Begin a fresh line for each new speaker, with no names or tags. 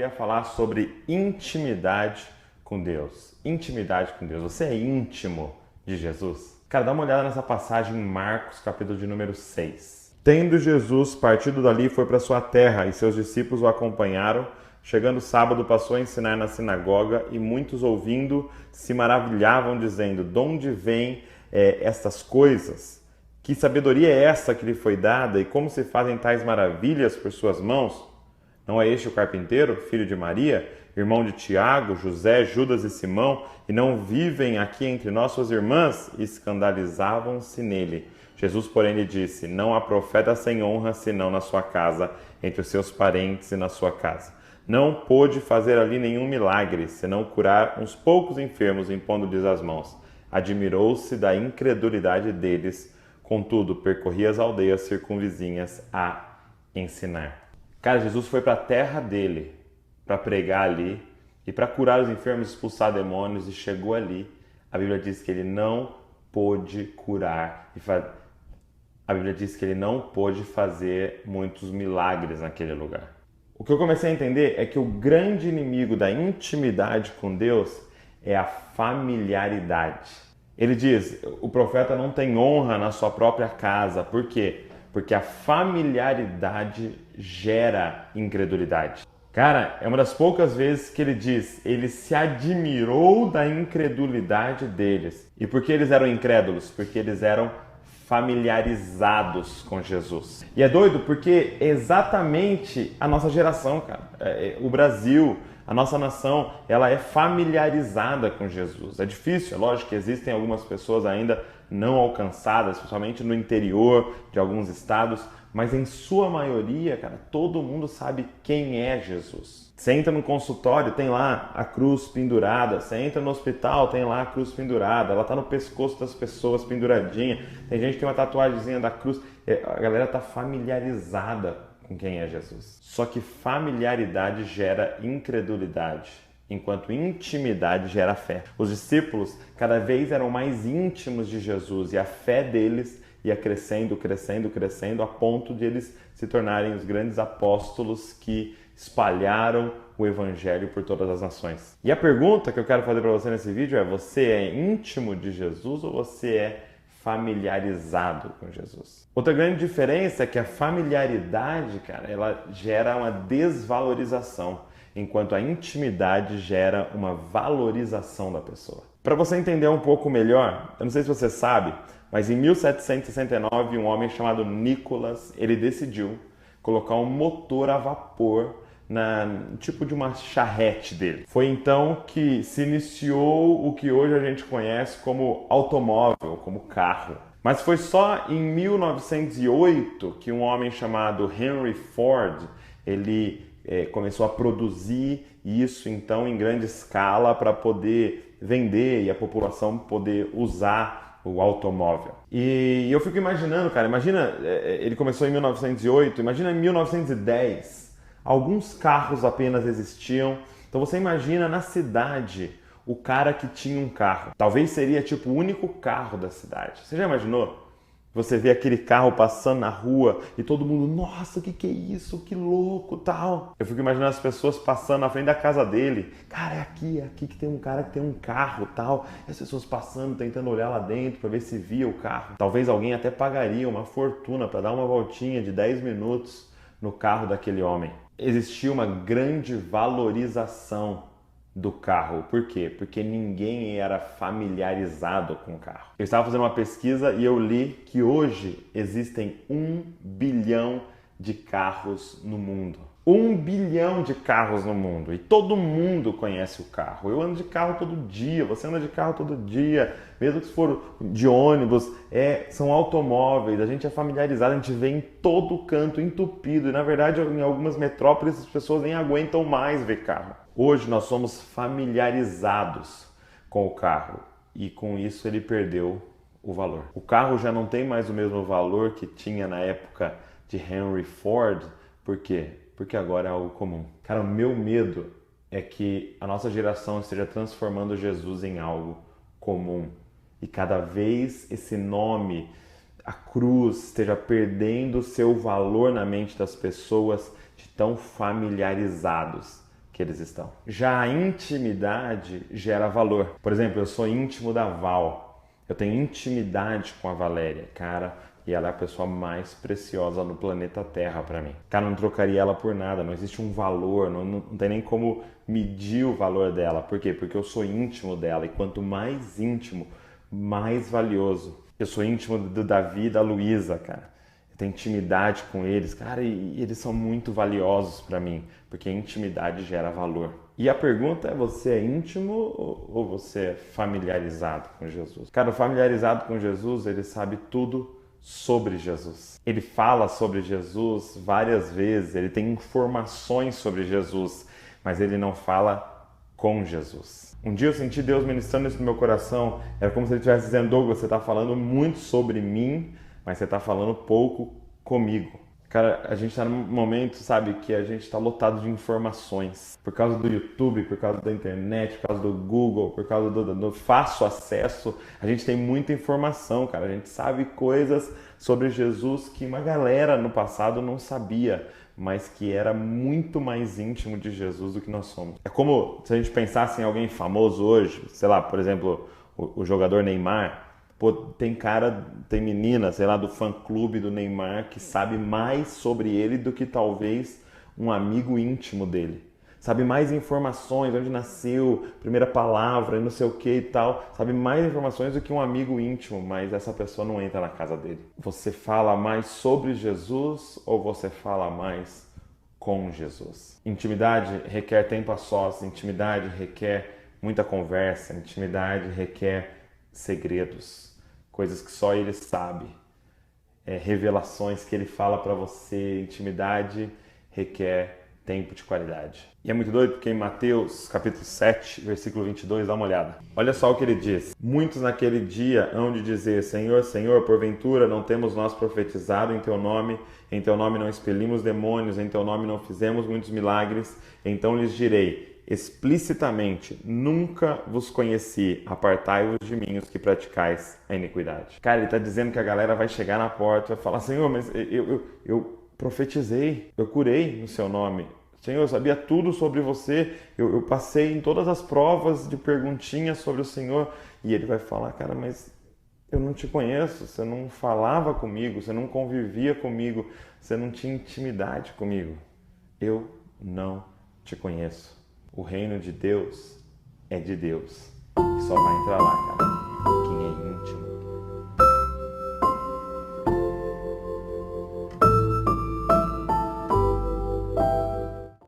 queria falar sobre intimidade com Deus. Intimidade com Deus. Você é íntimo de Jesus? Cara, dá uma olhada nessa passagem em Marcos, capítulo de número 6. Tendo Jesus partido dali, foi para sua terra, e seus discípulos o acompanharam. Chegando sábado, passou a ensinar na sinagoga, e muitos ouvindo se maravilhavam, dizendo: de onde vêm estas coisas? Que sabedoria é essa que lhe foi dada, e como se fazem tais maravilhas por suas mãos? Não é este o carpinteiro, filho de Maria, irmão de Tiago, José, Judas e Simão, e não vivem aqui entre nós suas irmãs? E escandalizavam-se nele. Jesus, porém, lhe disse: não há profeta sem honra, senão na sua casa, entre os seus parentes e na sua casa. Não pôde fazer ali nenhum milagre, senão curar uns poucos enfermos, impondo-lhes as mãos. Admirou-se da incredulidade deles, contudo, percorria as aldeias circunvizinhas a ensinar. Cara, Jesus foi para a terra dele, para pregar ali e para curar os enfermos, expulsar demônios, e chegou ali. A Bíblia diz que ele não pôde curar, a Bíblia diz que ele não pôde fazer muitos milagres naquele lugar. O que eu comecei a entender é que o grande inimigo da intimidade com Deus é a familiaridade. Ele diz: o profeta não tem honra na sua própria casa. Por quê? Porque a familiaridade gera incredulidade. Cara, é uma das poucas vezes que ele diz: ele se admirou da incredulidade deles. E por que eles eram incrédulos? Porque eles eram familiarizados com Jesus. E é doido porque é exatamente a nossa geração, cara. O Brasil, a nossa nação, ela é familiarizada com Jesus. É difícil, é lógico que existem algumas pessoas ainda não alcançadas, principalmente no interior de alguns estados, mas em sua maioria, cara, todo mundo sabe quem é Jesus. Você entra no consultório, tem lá a cruz pendurada. Você entra no hospital, tem lá a cruz pendurada. Ela tá no pescoço das pessoas penduradinha. Tem gente que tem uma tatuagemzinha da cruz. A galera tá familiarizada com quem é Jesus. Só que familiaridade gera incredulidade, enquanto intimidade gera fé. Os discípulos cada vez eram mais íntimos de Jesus e a fé deles ia crescendo, crescendo, crescendo, a ponto de eles se tornarem os grandes apóstolos que espalharam o evangelho por todas as nações. E a pergunta que eu quero fazer para você nesse vídeo é: você é íntimo de Jesus ou você é familiarizado com Jesus? Outra grande diferença é que a familiaridade, cara, ela gera uma desvalorização, enquanto a intimidade gera uma valorização da pessoa. Para você entender um pouco melhor, eu não sei se você sabe, mas em 1769 um homem chamado Nicholas, ele decidiu colocar um motor a vapor no tipo de uma charrete dele. Foi então que se iniciou o que hoje a gente conhece como automóvel, como carro. Mas foi só em 1908 que um homem chamado Henry Ford, ele começou a produzir isso então em grande escala para poder vender e a população poder usar o automóvel. E eu fico imaginando, cara, imagina, ele começou em 1908, imagina em 1910, alguns carros apenas existiam. Então você imagina na cidade o cara que tinha um carro. Talvez seria tipo o único carro da cidade. Você já imaginou? Você vê aquele carro passando na rua e todo mundo: nossa, o que é isso? Que louco, tal. Eu fico imaginando as pessoas passando na frente da casa dele. Cara, é aqui que tem um cara que tem um carro, tal. E as pessoas passando, tentando olhar lá dentro para ver se via o carro. Talvez alguém até pagaria uma fortuna para dar uma voltinha de 10 minutos no carro daquele homem. Existia uma grande valorização do carro. Por quê? Porque ninguém era familiarizado com o carro. Eu estava fazendo uma pesquisa e eu li que hoje existem 1 bilhão de carros no mundo. 1 bilhão de carros no mundo. E todo mundo conhece o carro. Eu ando de carro todo dia, você anda de carro todo dia, mesmo que for de ônibus, são automóveis, a gente é familiarizado, a gente vê em todo canto entupido. E na verdade, em algumas metrópoles, as pessoas nem aguentam mais ver carro. Hoje nós somos familiarizados com o carro e com isso ele perdeu o valor. O carro já não tem mais o mesmo valor que tinha na época de Henry Ford. Por quê? Porque agora é algo comum. Cara, o meu medo é que a nossa geração esteja transformando Jesus em algo comum. E cada vez esse nome, a cruz, esteja perdendo seu valor na mente das pessoas de tão familiarizados que que eles estão. Já a intimidade gera valor. Por exemplo, eu sou íntimo da Val. Eu tenho intimidade com a Valéria, cara, e ela é a pessoa mais preciosa no planeta Terra para mim. Cara, não trocaria ela por nada, não existe um valor, não tem nem como medir o valor dela. Por quê? Porque eu sou íntimo dela, e quanto mais íntimo, mais valioso. Eu sou íntimo do Davi e da Luísa, cara. Eu tenho intimidade com eles, cara, e eles são muito valiosos para mim, porque a intimidade gera valor. E a pergunta é, você é íntimo ou você é familiarizado com Jesus? Cara, o familiarizado com Jesus, ele sabe tudo sobre Jesus. Ele fala sobre Jesus várias vezes, ele tem informações sobre Jesus, mas ele não fala com Jesus. Um dia eu senti Deus ministrando isso no meu coração, era como se ele estivesse dizendo: Douglas, você está falando muito sobre mim, mas você está falando pouco comigo. Cara, a gente está num momento, sabe, que a gente está lotado de informações. Por causa do YouTube, por causa da internet, por causa do Google, por causa do fácil acesso, a gente tem muita informação, cara. A gente sabe coisas sobre Jesus que uma galera no passado não sabia, mas que era muito mais íntimo de Jesus do que nós somos. É como se a gente pensasse em alguém famoso hoje, sei lá, por exemplo, o jogador Neymar. Pô, tem cara, tem menina, sei lá, do fã-clube do Neymar que sabe mais sobre ele do que talvez um amigo íntimo dele. Sabe mais informações, onde nasceu, primeira palavra, não sei o que e tal. Sabe mais informações do que um amigo íntimo, mas essa pessoa não entra na casa dele. Você fala mais sobre Jesus ou você fala mais com Jesus? Intimidade requer tempo a sós, intimidade requer muita conversa, intimidade requer segredos. Coisas que só ele sabe, revelações que ele fala para você. Intimidade requer tempo de qualidade. E é muito doido porque em Mateus capítulo 7, versículo 22, dá uma olhada. Olha só o que ele diz: muitos naquele dia hão de dizer: Senhor, Senhor, porventura não temos nós profetizado em teu nome não expelimos demônios, em teu nome não fizemos muitos milagres? Então lhes direi explicitamente: nunca vos conheci, apartai-vos de mim, os que praticais a iniquidade. Cara, ele está dizendo que a galera vai chegar na porta e vai falar: Senhor, mas eu profetizei, eu curei no seu nome. Senhor, eu sabia tudo sobre você, eu passei em todas as provas de perguntinhas sobre o Senhor. E ele vai falar: cara, mas eu não te conheço, você não falava comigo, você não convivia comigo, você não tinha intimidade comigo. Eu não te conheço. O reino de Deus é de Deus. E só vai entrar lá, cara, quem é íntimo